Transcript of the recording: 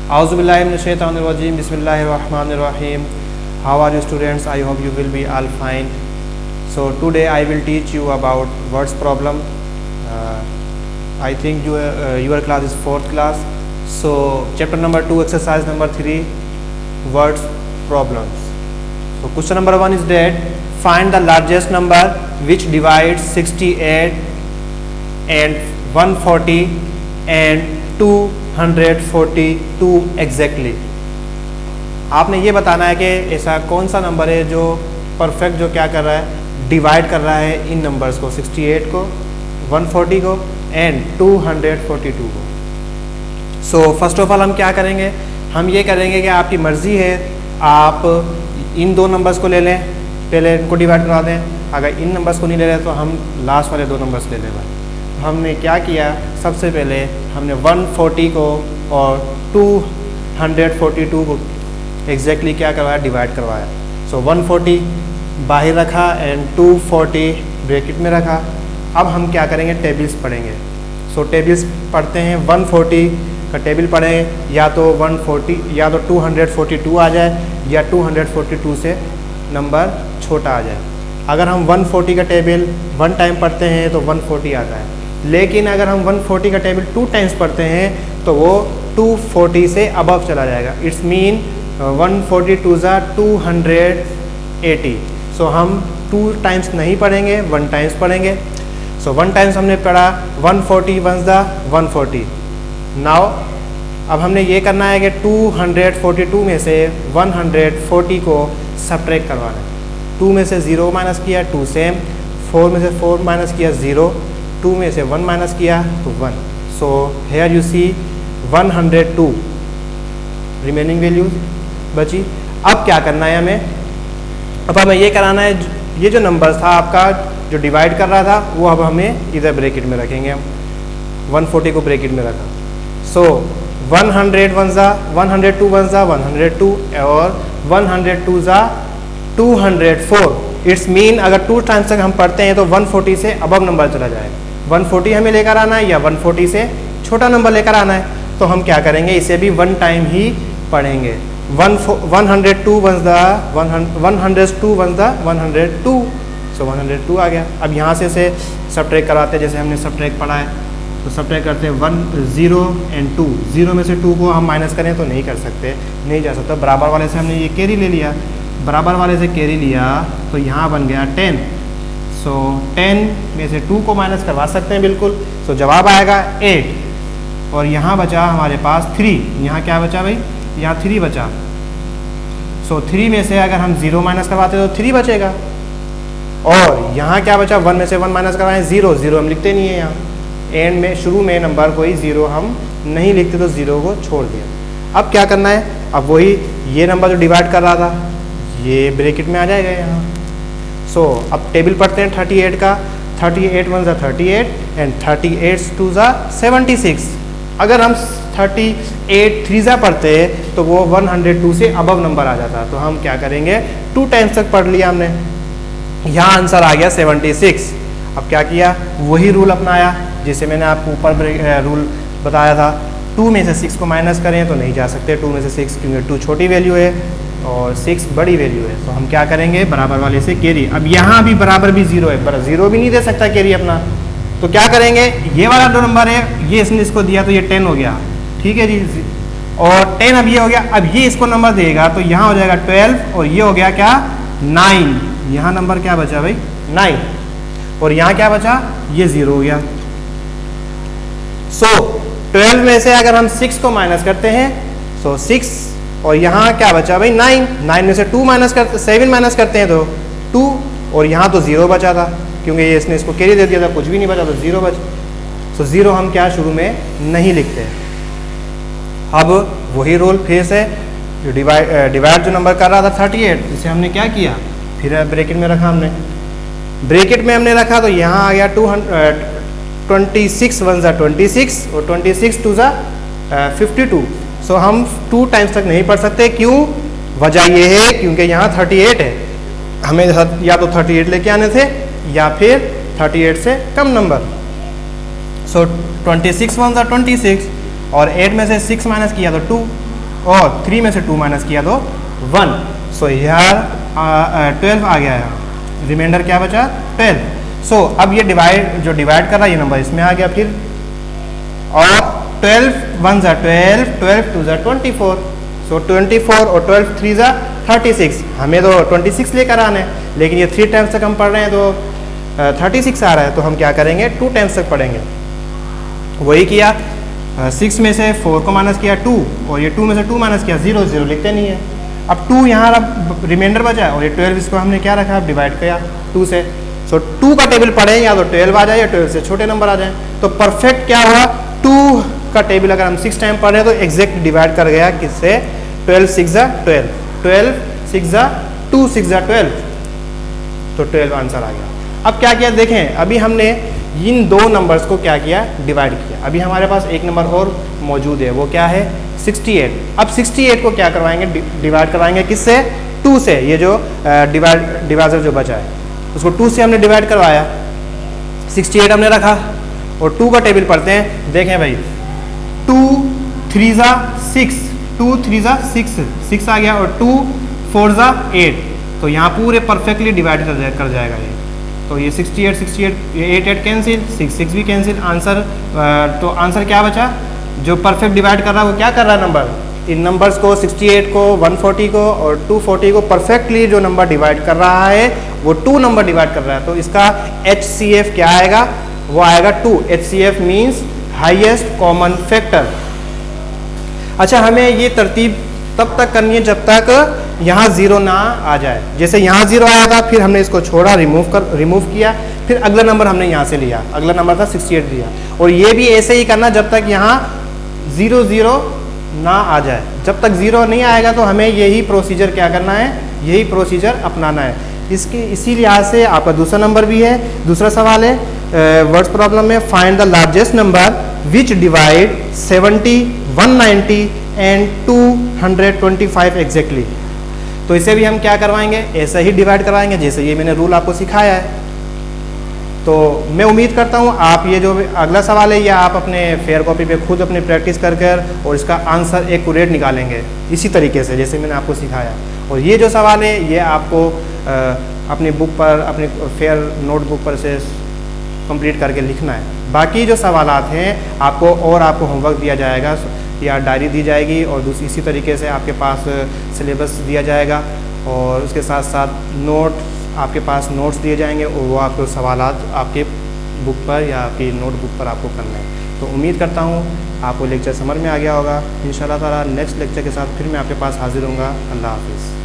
Auzubillahi minash shaitanir rajim. Bismillahir rahmanir rahim. How are you students? I hope you will be all fine. So today I will teach you about words problem. I think your class is 4th class. So chapter number 2, exercise number 3, words problems. So question number 1 is that find the largest number which divides 68 and 140 and 242 exactly. आपने ये बताना है कि ऐसा कौन सा number है जो परफेक्ट जो क्या कर रहा है, डिवाइड कर रहा है इन नंबर्स को, 68 को, 140 को एंड 242 को. सो फर्स्ट ऑफ ऑल हम क्या करेंगे, हम ये करेंगे कि आपकी मर्ज़ी है, आप इन दो नंबर्स को ले लें, पहले इनको डिवाइड करा दें. अगर इन नंबर्स को नहीं ले रहे तो हम लास्ट वाले दो नंबर्स ले लेंगे. हमने क्या किया, सबसे पहले हमने 140 को और 242 को एग्जैक्टली क्या करवाया, डिवाइड करवाया. सो 140 बाहर रखा एंड 240 ब्रैकेट में रखा. अब हम क्या करेंगे, टेबल्स पढ़ेंगे. सो टेबल्स पढ़ते हैं. 140 का टेबल पढ़ें, या तो 140 या तो 242 आ जाए या 242 से नंबर छोटा आ जाए. अगर हम 140 का टेबल 1 टाइम पढ़ते हैं तो 140 आता है, लेकिन अगर हम 140 का टेबल 2 टाइम्स पढ़ते हैं तो वो 240 से अबव चला जाएगा. इट्स मीन 142 ज़ा 280. सो हम 2 टाइम्स नहीं पढ़ेंगे, 1 टाइम्स पढ़ेंगे. सो 1 टाइम्स हमने पढ़ा, 140 1 ज़ा 140. नाउ अब हमने ये करना है कि 242 में से 140 को सब्ट्रैक्ट करवाना है. 2 में से 0 माइनस किया, 2 सेम. 4 में से 4 माइनस किया, 0. 2 में से 1 माइनस किया तो 1. So here you see 102 remaining values बची. अब क्या करना है हमें, अब हमें ये कराना है, ये जो नंबर था आपका जो डिवाइड कर रहा था वो अब हमें इधर ब्रैकेट में रखेंगे. हम 140 को ब्रैकेट में रखा. सो 101 ज़ा 102 1 ज़ा 102 और 102 ज़ा 204. इट्स मीन अगर 2 टाइम्स तक हम पढ़ते हैं तो 140 से अबव नंबर चला जाएगा. 140 हमें लेकर आना है या 140 से छोटा नंबर लेकर आना है. तो हम क्या करेंगे, इसे भी 1 टाइम ही पढ़ेंगे. 102 1 ज़ा 102 1 ज़ा 102. सो 102 आ गया. अब यहाँ से सब्ट्रैक्ट कराते हैं, जैसे हमने सब्ट्रैक्ट पढ़ा है. तो सब्ट्रैक्ट करते हैं 1 0 एंड 2. 0 में से 2 को हम माइनस करें तो नहीं कर सकते, नहीं जा सकता. बराबर वाले से हमने ये कैरी ले लिया, बराबर वाले से कैरी लिया तो यहाँ बन गया 10. सो 10 में से 2 को माइनस करवा सकते हैं बिल्कुल. सो जवाब आएगा 8. और यहाँ बचा हमारे पास 3. यहाँ क्या बचा भाई, यहाँ 3 बचा. सो 3 में से अगर हम 0 माइनस करवाते तो 3 बचेगा. और यहाँ क्या बचा, 1 में से 1 माइनस करवाएं, 0. 0 हम लिखते नहीं है यहाँ एंड में, शुरू में नंबर कोई 0 हम नहीं लिखते तो 0 को छोड़ दिया. अब क्या करना है, अब वही ये नंबर जो डिवाइड कर रहा था ये ब्रैकेट में आ जाएगा यहाँ. सो अब टेबल पढ़ते हैं 38 का. 38 1 ज़ा 38 एंड 38 2 ज़ा 76. अगर हम 38 3 ज़ा पढ़ते तो वो 102 से अबव नंबर आ जाता. तो हम क्या करेंगे, 2 टाइम्स तक पढ़ लिया हमने, यहाँ आंसर आ गया 76. अब क्या किया, वही रूल अपनाया जिसे मैंने आपको ऊपर रूल बताया था. 2 में से 6 को माइनस करें तो नहीं जा सकते, 2 में से 6, क्योंकि 2 छोटी वैल्यू है और 6 बड़ी वैल्यू है. तो हम क्या करेंगे, बराबर वाले से कैरी. अब यहाँ भी बराबर भी 0 है, पर 0 भी नहीं दे सकता कैरी अपना. तो क्या करेंगे, ये वाला 2 नंबर है, ये इसने इसको दिया तो ये 10 हो गया, ठीक है जी. और 10 अब ये हो गया. अब ये इसको नंबर देगा तो यहाँ हो जाएगा 12 और ये हो गया क्या, 9. यहाँ नंबर क्या बचा भाई, 9. और यहाँ क्या बचा, ये 0 हो गया. सो 12 में से अगर हम 6 को माइनस करते हैं सो 6 और यहाँ क्या बचा भाई, 9. 9 में से 2 माइनस करते 7 माइनस करते हैं तो 2 और यहाँ तो 0 बचा था क्योंकि ये इसने इसको कैरी दे दिया था, कुछ भी नहीं बचा तो 0 बचा. सो 0 हम क्या शुरू में नहीं लिखते. अब वही रूल फिर से जो डिवाइड जो नंबर कर रहा था 38, इसे हमने क्या किया, फिर ब्रैकेट में रखा. हमने ब्रैकेट में हमने रखा तो यहाँ आ गया 26 1 ज़ा 26 और 26 2 ज़ा 52. सो हम 2 टाइम्स तक नहीं पढ़ सकते. क्यों, वजह ये है क्योंकि यहाँ 38 है, हमें या तो 38 लेके आने थे या फिर 38 से कम नंबर. सो 26 1 ज़ा 26 और 8 में से 6 माइनस किया तो 2. और 3 में से 2 माइनस किया तो 1। सो यार 12 आ गया है, रिमाइंडर क्या बचा 12। सो अब ये जो डिवाइड कर रहा है ये नंबर इसमें आ गया फिर, और 12 1 ज़ा 12, 12 2 ज़ा 24। सो 24 और 12 3 ज़ा 36। हमें तो 26 लेकर आना है, लेकिन ये 3 टाइम्स तक हम पढ़ रहे हैं तो 36 आ रहा है, तो हम क्या करेंगे 2 टाइम्स तक पढ़ेंगे। वही किया, 6 में से 4 को माइनस किया 2, और ये 2 में से 2 माइनस किया 0, 0 लिखते नहीं है। अब 2 यहाँ अब रिमाइंडर बचा, और ये 12 इसको हमने क्या रखा, अब डिवाइड किया 2 से। सो 2 का टेबल पढ़ें या तो 12 आ जाए या 12 से छोटे नंबर आ जाए। तो परफेक्ट क्या हुआ, 2 का टेबल अगर हम 6 टाइम पढ़ रहे हैं तो एग्जैक्ट डिवाइड कर गया किससे, 12 6 ज़ा 12, 12 6 ज़ा 2 6 ज़ा 12, तो 12 आंसर आ गया। अब क्या किया देखें, अभी हमने इन 2 नंबर्स को क्या किया, डिवाइड किया। अभी हमारे पास एक नंबर और मौजूद है, वो क्या है 68। अब 68 को क्या करवाएंगे, डिवाइड करवाएंगे किससे, 2 से। ये जो डिवाइजर जो बचा है उसको 2 से हमने डिवाइड करवाया, 68 हमने रखा, और 2 का टेबल पढ़ते हैं। देखें भाई 2 3 ज़ा 6, 2 3 ज़ा 6, 6 आ गया, और 2 4 ज़ा 8। तो यहाँ पूरे परफेक्टली डिवाइड कर जाएगा ये। तो ये 68 68, ये 8 8 कैंसिल, 6 6 भी कैंसिल। आंसर तो आंसर क्या बचा, जो परफेक्ट डिवाइड कर रहा है वो क्या कर रहा है, नंबर इन नंबर्स को 68 को 140 को और 240 को परफेक्टली जो नंबर डिवाइड कर रहा है वो 2 नंबर डिवाइड कर रहा है। तो इसका HCF क्या आएगा, वो आएगा 2। HCF means highest common factor. अच्छा, हमें ये तरतीब तब तक करनी है जब तक यहाँ 0 ना आ जाए। जैसे यहाँ 0 आया था, फिर हमने इसको छोड़ा, रिमूव किया, फिर अगला नंबर हमने यहाँ से लिया, अगला नंबर था 68 दिया, और ये भी ऐसे ही करना जब तक यहाँ 0 0 ना आ जाए। जब तक 0 नहीं आएगा तो हमें यही प्रोसीजर क्या करना है, यही प्रोसीजर अपनाना है। इसी लिहाज से आपका दूसरा नंबर भी है, दूसरा सवाल है वर्ड्स प्रॉब्लम में, find the largest number which divide 70 190 and 225 exactly. तो इसे भी हम क्या करवाएंगे, ऐसा ही डिवाइड करवाएंगे जैसे ये मैंने रूल आपको सिखाया है। तो मैं उम्मीद करता हूँ आप ये जो अगला सवाल है ये आप अपने फेयर कॉपी पे खुद अपनी प्रैक्टिस कर और इसका आंसर एक्यूरेट निकालेंगे इसी तरीके से जैसे मैंने आपको सिखाया। और ये जो सवाल है ये आपको अपनी बुक पर, अपनी फेयर नोटबुक पर से कंप्लीट करके लिखना है। बाकी जो सवालात हैं आपको होमवर्क दिया जाएगा या डायरी दी जाएगी, और इसी तरीके से आपके पास सिलेबस दिया जाएगा, और उसके साथ साथ आपके पास नोट्स दिए जाएंगे, और वो आपको सवालात आपके बुक पर या आपकी नोटबुक पर आपको करना है। तो उम्मीद करता हूँ आपको लेक्चर समझ में आ गया होगा। इंशाल्लाह ताला नेक्स्ट लेक्चर के साथ फिर मैं आपके पास हाजिर होऊंगा। अल्लाह हाफिज़।